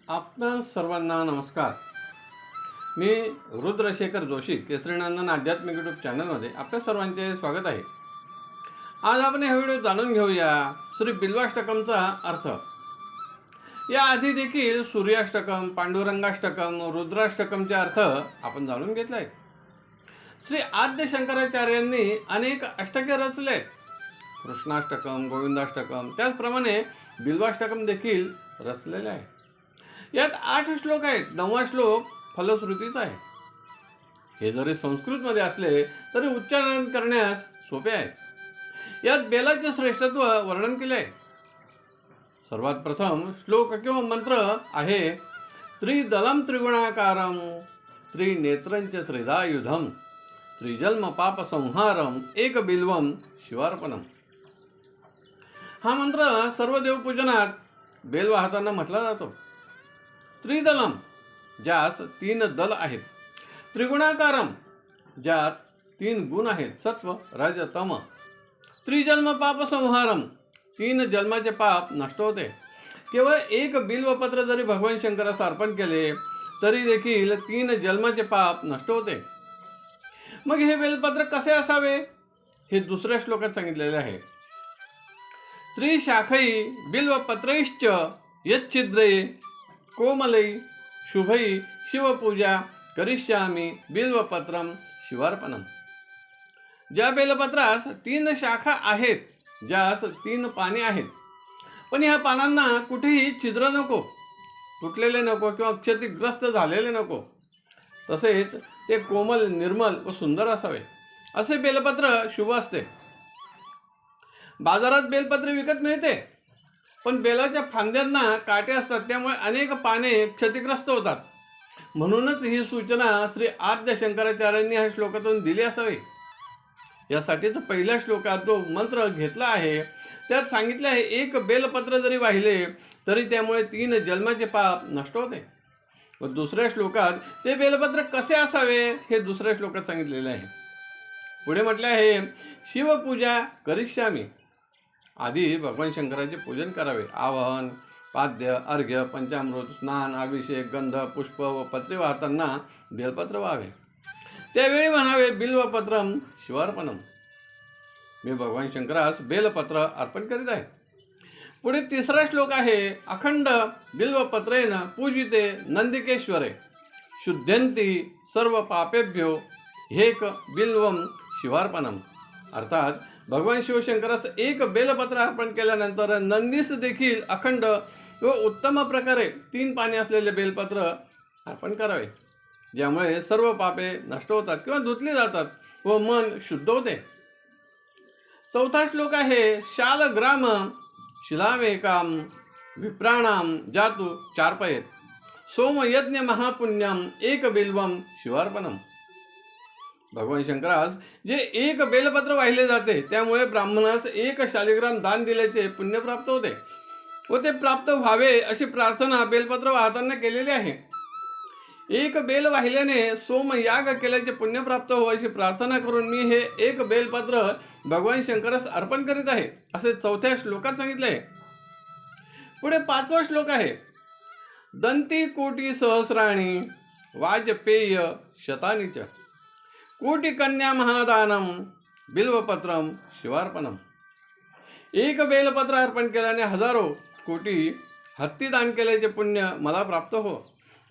आपणा सर्वांना नमस्कार. मी रुद्रशेखर जोशी, केसरीनंदन आध्यात्मिक यूट्यूब चॅनलमध्ये आपल्या सर्वांचे स्वागत आहे. आज आपण हा व्हिडिओ जाणून घेऊया श्री बिल्वाष्टकमचा अर्थ. याआधी देखील सूर्याष्टकम, पांडुरंगाष्टकम, रुद्राष्टकमचे अर्थ आपण जाणून घेतले आहेत. श्री आद्य शंकराचार्यांनी अनेक अष्टके रचले. कृष्णाष्टकम, गोविंदाष्टकम, त्याचप्रमाणे बिल्वाष्टकम देखील रचलेले आहे. यात 8 श्लोक आहेत. 9वा श्लोक फलश्रुतीचा आहे. हे जरी संस्कृतमध्ये असले तरी उच्चारण करण्यास सोपे आहे. यात बेलाचे श्रेष्ठत्व वर्णन केले आहे. सर्वात प्रथम श्लोक किंवा मंत्र आहे त्रिदलम त्रिगुणाकारम त्रिनेत्रंच त्रिदायुधम त्रिजन्म पाप संहारम एक बिल्वम शिवार्पणम. हा मंत्र सर्व देवपूजनात बेल वाहताना म्हटला जातो. त्रिदलम, ज्यास 3 दल आहेत. त्रिगुणाकारम, ज्यात 3 गुण आहेत, सत्व रज तम. त्रिजन्म पाप संहारम, 3 जन्माचे पाप नष्ट होते. केवळ एक बिल्वपत्र जरी भगवान शंकरास अर्पण केले तरी देखील 3 जन्माचे पाप नष्ट होते. मग हे बेलपत्र कसे असावे हे दुसऱ्या श्लोकात सांगितलेले आहे. त्रिशाखै बिल्वपत्रैश्च यच्छिद्रे कोमलै शुभै शिवपूजा करिष्यामी बिल्वपत्रम शिवार्पणम. ज्या बेलपत्रास 3 शाखा आहेत, ज्यास 3 पाने आहेत, पण ह्या पानांना कुठेही छिद्र नको, तुटलेले नको किंवा क्षतिग्रस्त झालेले नको, तसेच ते कोमल, निर्मल व सुंदर असावे, असे बेलपत्र शुभ असते. बाजारात बेलपत्र विकत मिळते, पण बेलाच्या फांद्यांना काटे असतात, त्यामुळे अनेक पाने क्षतिग्रस्त होतात. म्हणूनच ही सूचना श्री आद्य शंकराचार्यांनी ह्या श्लोकातून दिली असावी. यासाठीच पहिल्या श्लोकात जो मंत्र घेतला आहे त्यात सांगितले आहे एक बेलपत्र जरी वाहिले तरी त्यामुळे 3 जन्माचे पाप नष्ट होते. व दुसऱ्या श्लोकात ते बेलपत्र कसे असावे हे दुसऱ्या श्लोकात सांगितलेले आहे. पुढे म्हटले आहे शिवपूजा करिष्यामी. आधी भगवान शंकराचे पूजन करावे. आवाहन, पाद्य, अर्घ्य, पंचामृत, स्नान, अभिषेक, गंध, पुष्प व पत्रे वाहताना बेलपत्र व्हावे. त्यावेळी म्हणावे बिल्वपत्रम शिवार्पणम. मी भगवान शंकरास बेलपत्र अर्पण करीत आहे. पुढे तिसरा श्लोक आहे अखंड बिल्वपत्रेन पूजिते नंदिकेश्वरे शुद्धंती सर्व पापेभ्यो हेक बिल्वम शिवार्पणम. अर्थात भगवान शिवशंकरास एक बेलपत्र अर्पण केल्यानंतर नंदीस देखील अखंड व उत्तम प्रकारे 3 पाने असलेले बेलपत्र अर्पण करावे, ज्यामुळे सर्व पापे नष्ट होतात किंवा धुतली जातात व मन शुद्ध होते. चौथा श्लोक आहे शालग्राम शिलामेकाम विप्राणाम जातु चार्पयेत सोमयज्ञ महापुण्यम एक बिल्वम शिवार्पणम. भगवान शंकरास जे एक बेलपत्र वाहिले जाते त्यामुळे ब्राह्मणास 1 शालिग्राम दान दिल्याचे पुण्य प्राप्त होते व ते प्राप्त व्हावे अशी प्रार्थना बेलपत्र वाहताना केलेली आहे. 1 बेल वाहिल्याने सोमयाग केल्याचे पुण्य प्राप्त हो अशी प्रार्थना करून मी हे 1 बेलपत्र भगवान शंकरास अर्पण करीत आहे असे चौथ्या श्लोकात सांगितले आहे. पुढे 5वा श्लोक आहे दंती कोटी सहस्राणी वाजपेय शतानीच कोटी कन्या महादानम बिल्वपत्रम शिवार्पणम. 1 बेलपत्र अर्पण केल्याने हजारो कोटी हत्ती दान केल्याचे पुण्य मला प्राप्त हो.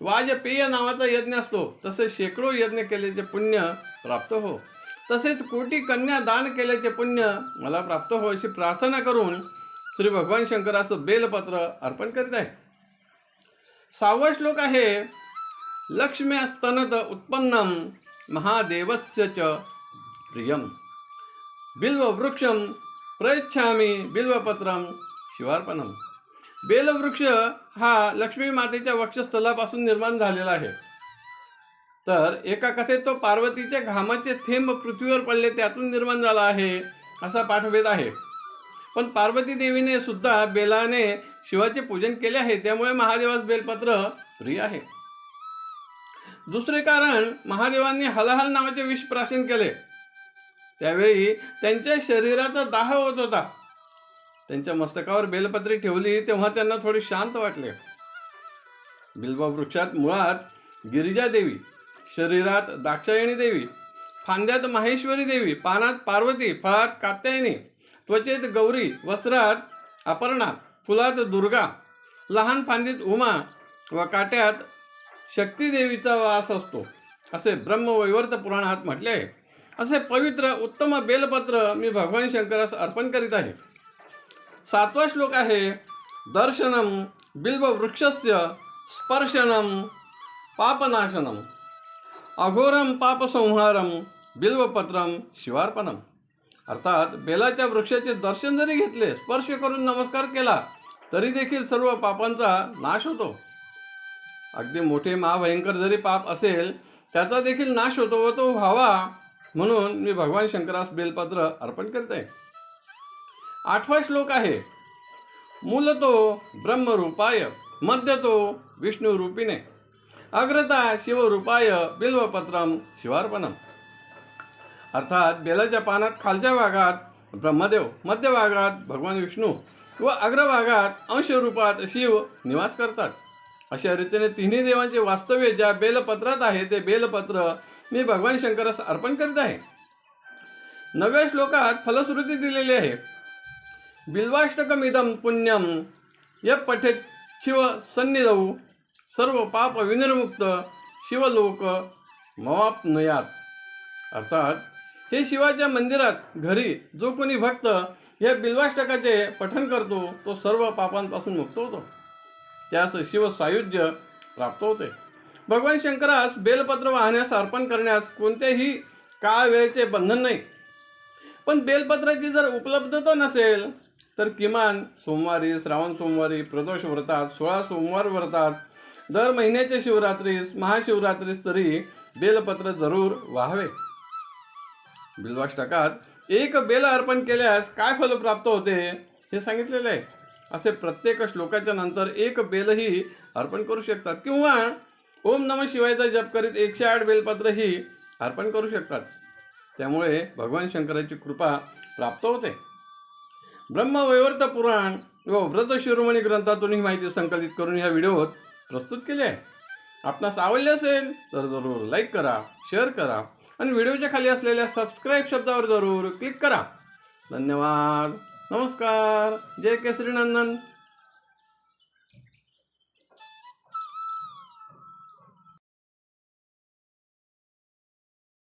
वाजपेय नावाचा यज्ञ असतो, तसेच शेकडो यज्ञ केल्याचे पुण्य प्राप्त हो. तसेच कोटी कन्या दान केल्याचे पुण्य मला प्राप्त हो अशी प्रार्थना करून श्री भगवान शंकरास बेलपत्र अर्पण करीत आहे. 6वा श्लोक आहे लक्ष्म्यस्तनत उत्पन्नम महादेवस्य च प्रियम बिल्ववृक्षम प्रयच्छामी बिल्वपत्रम शिवार्पणम. बेलवृक्ष हा लक्ष्मी मातेच्या वक्षस्थलापासून निर्माण झालेला आहे. तर एका कथेत तो पार्वतीच्या घामाचे थेंब पृथ्वीवर पडले त्यातून निर्माण झाला आहे असा पाठभेद आहे. पण पार्वती देवीने सुद्धा बेलाने शिवाचे पूजन केले आहे, त्यामुळे महादेवास बेलपत्र प्रिय आहे. दुसरे कारण महादेवांनी हलाहल नावाचे विष प्राशन केले. त्यावेळी त्यांच्या शरीराचा दाह होत होता. त्यांच्या मस्तकावर बेलपत्री ठेवली तेव्हा त्यांना थोडे शांत वाटले. बिल्ववृक्षात मुळात गिरिजा देवी, शरीरात दाक्षायणी देवी, फांद्यात माहेश्वरी देवी, पानात पार्वती, फळात कात्यायनी, त्वचेत गौरी, वस्त्रात अपर्णा, फुलात दुर्गा, लहान फांदीत उमा व काट्यात शक्ती देवीचा वास असतो, असे ब्रह्मवैवर्त पुराणात म्हटले आहे. असे पवित्र उत्तम बेलपत्र मी भगवान शंकरास अर्पण करीत आहे. 7वा श्लोक आहे, दर्शनम बिल्ववृक्षस्य स्पर्शनम पापनाशनम अघोरम पापसंहारम बिल्वपत्रम शिवार्पणम. अर्थात बेलाच्या वृक्षाचे दर्शन जरी घेतले, स्पर्श करून नमस्कार केला तरी देखील सर्व पापांचा नाश होतो. अगदी मोठे महाभयंकर जरी पाप असेल त्याचा देखील नाश होतो व तो व्हावा म्हणून मी भगवान शंकरास बेलपत्र अर्पण करीत आहे. 8वा श्लोक आहे, मूलतो ब्रह्मरूपाय मध्यतो विष्णुरूपिणे अग्रता शिवरूपाय बिल्वपत्रम शिवार्पणम. अर्थात बेलाच्या पानात खालच्या भागात ब्रह्मदेव, मध्य भागात भगवान विष्णू व अग्रभागात अंशरूपात शिव निवास करतात. अशा रीतीने तिन्ही देवांचे वास्तव्य ज्या बेलपत्रात आहे ते बेलपत्र मी भगवान शंकरास अर्पण करीत आहे. 9व्या श्लोकात फलश्रुती दिलेली आहे, बिल्वाष्टकमिदं पुण्यम य पठेत शिव सन्निधौ सर्व पाप विनिर्मुक्त शिवलोक मवाप्नुयात. अर्थात हे शिवाच्या मंदिरात घरी जो कोणी भक्त या बिल्वाष्टकाचे पठण करतो तो सर्व पापांपासून मुक्त होतो, त्यास शिव सायुज्य प्राप्त होते. भगवान शंकरास बेलपत्र वाहण्यास अर्पण करण्यास कोणत्याही काळ वेळेचे बंधन नाही. पण बेलपत्राची जर उपलब्धता नसेल तर किमान सोमवारी, श्रावण सोमवारी, प्रदोष व्रतात, 16 सोमवार व्रतात, दर महिन्याच्या शिवरात्रीस, महाशिवरात्रीस तरी बेलपत्र जरूर वाहावे. बिल्वाष्टकात एक बेल अर्पण केल्यास काय फल प्राप्त होते हे सांगितलेले आहे. असे प्रत्येक श्लोकाच्या नंतर एक बेलही अर्पण करू शकतात किंवा ओम नमः शिवायचा जप करीत 108 बेलपत्रही अर्पण करू शकतात. त्यामुळे भगवान शंकराची कृपा प्राप्त होते. ब्रह्मवैवर्त पुराण व व्रत शिरोमणी ग्रंथातून ही माहिती संकलित करून ह्या व्हिडिओत प्रस्तुत केली आहे. आपणास आवडले असेल तर जरूर लाईक करा, शेअर करा आणि व्हिडिओच्या खाली असलेल्या सबस्क्राईब शब्दावर जरूर क्लिक करा. धन्यवाद. नमस्कार. जय केसरी नंदन.